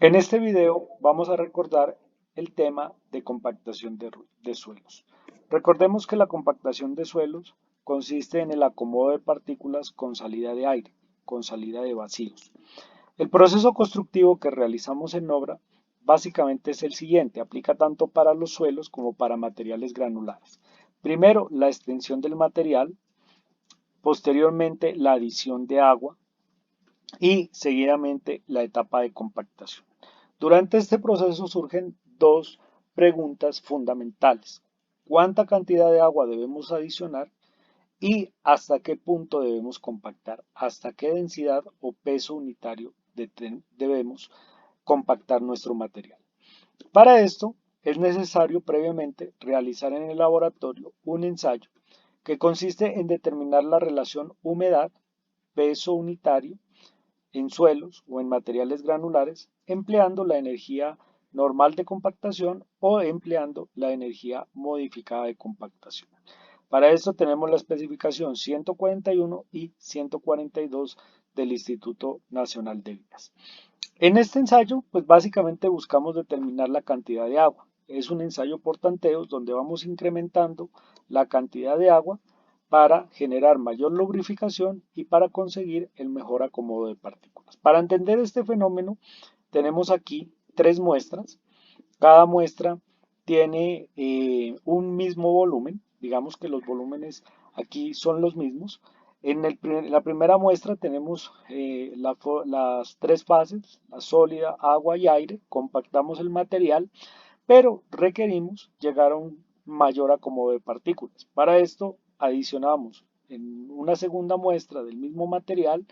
En este video vamos a recordar el tema de compactación de suelos. Recordemos que la compactación de suelos consiste en el acomodo de partículas con salida de aire, con salida de vacíos. El proceso constructivo que realizamos en obra básicamente es el siguiente, aplica tanto para los suelos como para materiales granulares. Primero, la extensión del material, posteriormente la adición de agua y seguidamente la etapa de compactación. Durante este proceso surgen dos preguntas fundamentales. ¿Cuánta cantidad de agua debemos adicionar y hasta qué punto debemos compactar? ¿Hasta qué densidad o peso unitario debemos compactar nuestro material? Para esto es necesario previamente realizar en el laboratorio un ensayo que consiste en determinar la relación humedad-peso unitario en suelos o en materiales granulares, empleando la energía normal de compactación o empleando la energía modificada de compactación. Para esto tenemos la especificación 141 y 142 del Instituto Nacional de Vías. En este ensayo, pues básicamente buscamos determinar la cantidad de agua. Es un ensayo por tanteos donde vamos incrementando la cantidad de agua para generar mayor lubrificación y para conseguir el mejor acomodo de partículas. Para entender este fenómeno, tenemos aquí tres muestras. Cada muestra tiene un mismo volumen, digamos que los volúmenes aquí son los mismos. La primera muestra tenemos las tres fases, la sólida, agua y aire, compactamos el material, pero requerimos llegar a un mayor acomodo de partículas. Para esto adicionamos en una segunda muestra del mismo material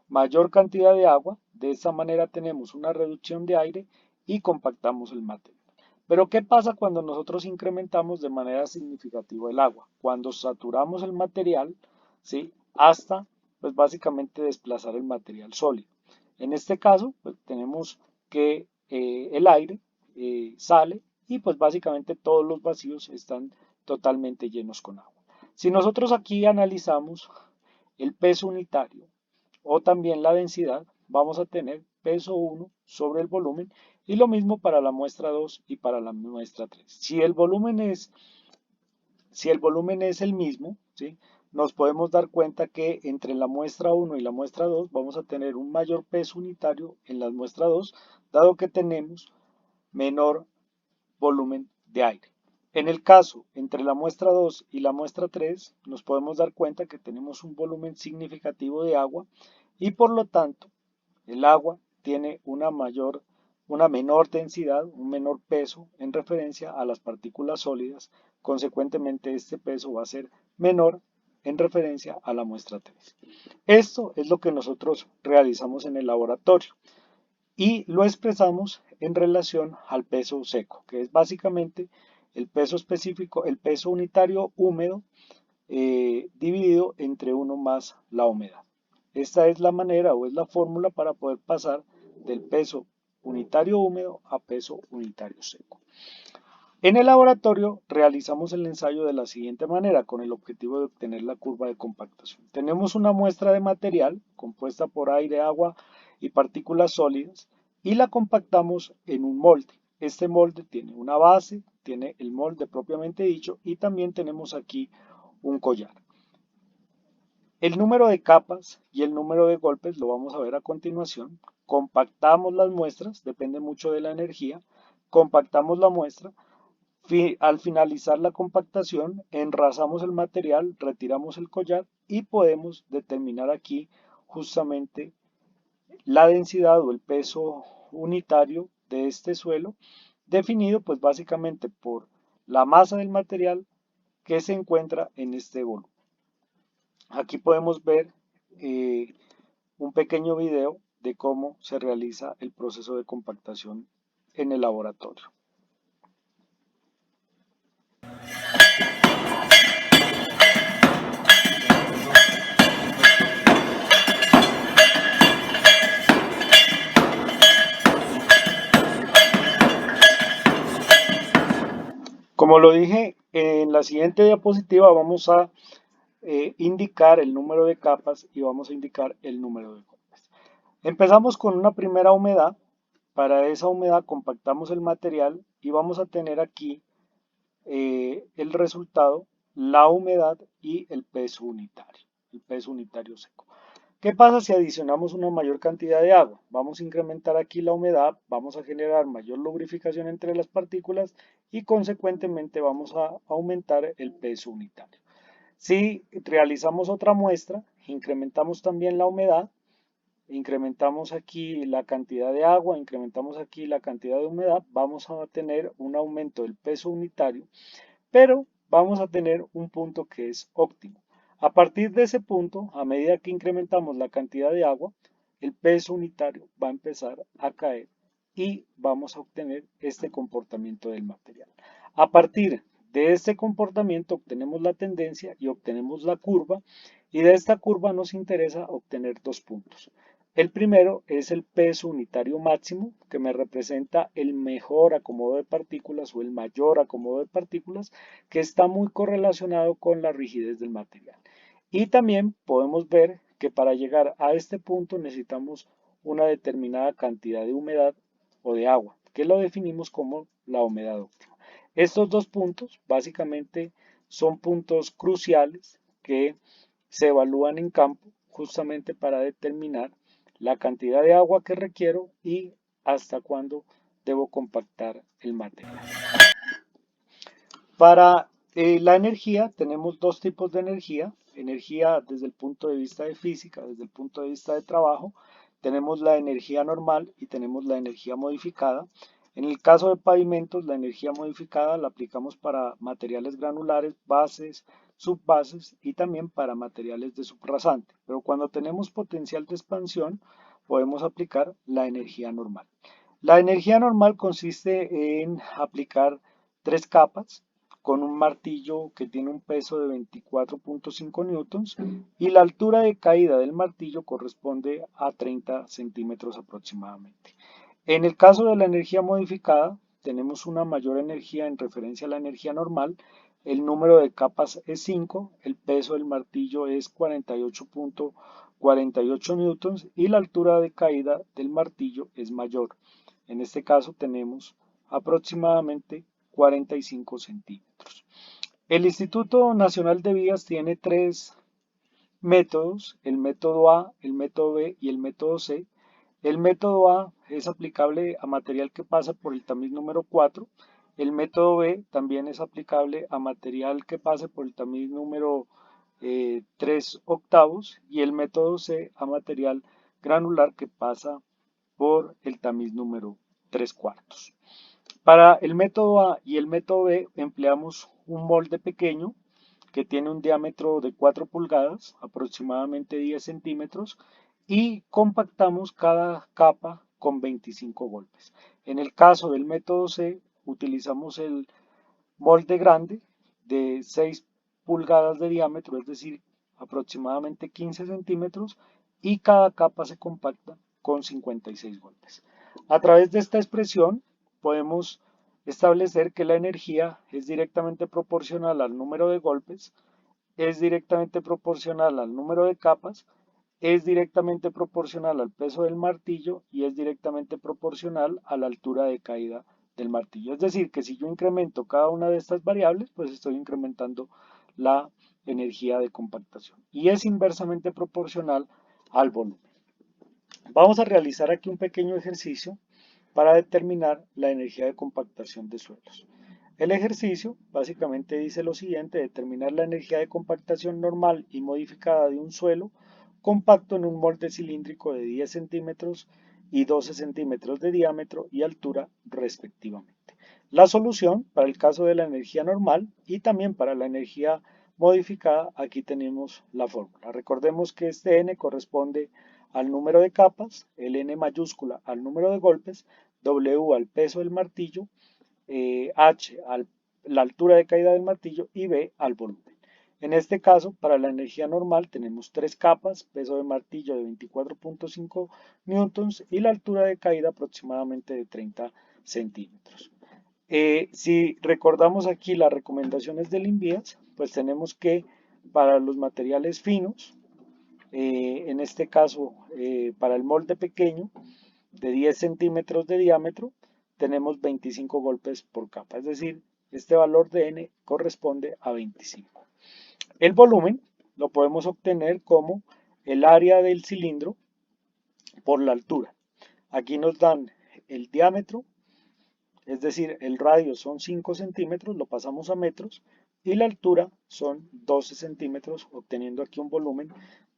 mayor cantidad de agua, de esta manera tenemos una reducción de aire y compactamos el material. Pero ¿qué pasa cuando nosotros incrementamos de manera significativa el agua? Cuando saturamos el material, ¿sí? Hasta, pues básicamente desplazar el material sólido. En este caso, pues tenemos que el aire sale y pues básicamente todos los vacíos están totalmente llenos con agua. Si nosotros aquí analizamos el peso unitario o también la densidad, vamos a tener peso 1 sobre el volumen y lo mismo para la muestra 2 y para la muestra 3. Si el volumen es el mismo, ¿sí? Nos podemos dar cuenta que entre la muestra 1 y la muestra 2 vamos a tener un mayor peso unitario en la muestra 2, dado que tenemos menor volumen de aire. En el caso entre la muestra 2 y la muestra 3, nos podemos dar cuenta que tenemos un volumen significativo de agua y por lo tanto el agua tiene una menor densidad, un menor peso en referencia a las partículas sólidas. Consecuentemente, este peso va a ser menor en referencia a la muestra 3. Esto es lo que nosotros realizamos en el laboratorio y lo expresamos en relación al peso seco, que es básicamente el peso específico, el peso unitario húmedo dividido entre 1 más la humedad. Esta es la manera o es la fórmula para poder pasar del peso unitario húmedo a peso unitario seco. En el laboratorio realizamos el ensayo de la siguiente manera con el objetivo de obtener la curva de compactación. Tenemos una muestra de material compuesta por aire, agua y partículas sólidas y la compactamos en un molde. Este molde tiene una base, tiene el molde propiamente dicho y también tenemos aquí un collar. El número de capas y el número de golpes lo vamos a ver a continuación. Compactamos las muestras, depende mucho de la energía. Compactamos la muestra. Al finalizar la compactación, enrasamos el material, retiramos el collar y podemos determinar aquí justamente la densidad o el peso unitario de este suelo, definido pues básicamente por la masa del material que se encuentra en este volumen. Aquí podemos ver un pequeño video de cómo se realiza el proceso de compactación en el laboratorio. Como lo dije, en la siguiente diapositiva vamos a indicar el número de capas y vamos a indicar el número de golpes. Empezamos con una primera humedad para esa humedad compactamos el material y vamos a tener aquí el resultado, la humedad y el peso unitario seco. ¿Qué pasa si adicionamos una mayor cantidad de agua? Vamos a incrementar aquí la humedad, vamos a generar mayor lubrificación entre las partículas y consecuentemente vamos a aumentar el peso unitario. Si realizamos otra muestra, incrementamos también la humedad, incrementamos aquí la cantidad de agua, incrementamos aquí la cantidad de humedad, vamos a tener un aumento del peso unitario, pero vamos a tener un punto que es óptimo. A partir de ese punto, a medida que incrementamos la cantidad de agua, el peso unitario va a empezar a caer y vamos a obtener este comportamiento del material. A partir de este comportamiento obtenemos la tendencia y obtenemos la curva, y de esta curva nos interesa obtener dos puntos. El primero es el peso unitario máximo, que me representa el mejor acomodo de partículas o el mayor acomodo de partículas, que está muy correlacionado con la rigidez del material. Y también podemos ver que para llegar a este punto necesitamos una determinada cantidad de humedad o de agua, que lo definimos como la humedad óptima. Estos dos puntos básicamente son puntos cruciales que se evalúan en campo justamente para determinar la cantidad de agua que requiero y hasta cuándo debo compactar el material. Para la energía tenemos dos tipos de energía. Energía desde el punto de vista de física, desde el punto de vista de trabajo. Tenemos la energía normal y tenemos la energía modificada. En el caso de pavimentos, la energía modificada la aplicamos para materiales granulares, bases, subbases y también para materiales de subrasante. Pero cuando tenemos potencial de expansión, podemos aplicar la energía normal. La energía normal consiste en aplicar tres capas con un martillo que tiene un peso de 24.5 newtons y la altura de caída del martillo corresponde a 30 centímetros aproximadamente. En el caso de la energía modificada, tenemos una mayor energía en referencia a la energía normal. El número de capas es 5, el peso del martillo es 48.48 newtons y la altura de caída del martillo es mayor. En este caso tenemos aproximadamente 45 centímetros. El Instituto Nacional de Vías tiene tres métodos, el método A, el método B y el método C. El método A es aplicable a material que pasa por el tamiz número 4. El método B también es aplicable a material que pase por el tamiz número 3 octavos y el método C a material granular que pasa por el tamiz número 3 cuartos. Para el método A y el método B empleamos un molde pequeño que tiene un diámetro de 4 pulgadas, aproximadamente 10 centímetros, y compactamos cada capa con 25 golpes. En el caso del método C, utilizamos el molde grande de 6 pulgadas de diámetro, es decir, aproximadamente 15 centímetros, y cada capa se compacta con 56 golpes. A través de esta expresión podemos establecer que la energía es directamente proporcional al número de golpes, es directamente proporcional al número de capas, es directamente proporcional al peso del martillo y es directamente proporcional a la altura de caída del martillo. Es decir, que si yo incremento cada una de estas variables, pues estoy incrementando la energía de compactación y es inversamente proporcional al volumen. Vamos a realizar aquí un pequeño ejercicio para determinar la energía de compactación de suelos. El ejercicio básicamente dice lo siguiente: determinar la energía de compactación normal y modificada de un suelo compacto en un molde cilíndrico de 10 centímetros y 12 centímetros de diámetro y altura respectivamente. La solución para el caso de la energía normal y también para la energía modificada, aquí tenemos la fórmula. Recordemos que este n corresponde al número de capas, el n mayúscula al número de golpes, W al peso del martillo, H a la altura de caída del martillo y B al volumen. En este caso, para la energía normal tenemos tres capas, peso de martillo de 24.5 newtons y la altura de caída aproximadamente de 30 centímetros. Si recordamos aquí las recomendaciones del INVIAS, pues tenemos que para los materiales finos, en este caso para el molde pequeño, de 10 centímetros de diámetro, tenemos 25 golpes por capa, es decir, este valor de n corresponde a 25. El volumen lo podemos obtener como el área del cilindro por la altura. Aquí nos dan el diámetro, es decir, el radio son 5 centímetros, lo pasamos a metros, y la altura son 12 centímetros, obteniendo aquí un volumen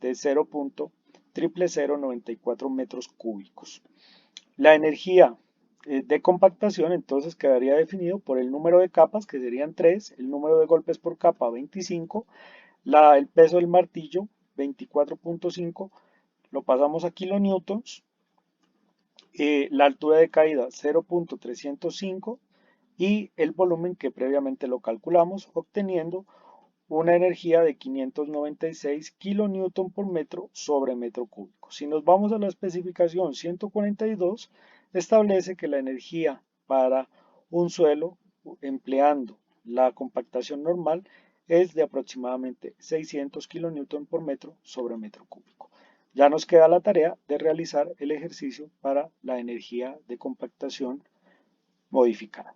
de 0.00094 metros cúbicos. La energía de compactación entonces quedaría definido por el número de capas, que serían 3, el número de golpes por capa 25, el peso del martillo 24.5, lo pasamos a kilonewtons, la altura de caída 0.305 y el volumen que previamente lo calculamos, obteniendo una energía de 596 kilonewton por metro sobre metro cúbico. Si nos vamos a la especificación 142, establece que la energía para un suelo empleando la compactación normal es de aproximadamente 600 kilonewton por metro sobre metro cúbico. Ya nos queda la tarea de realizar el ejercicio para la energía de compactación modificada.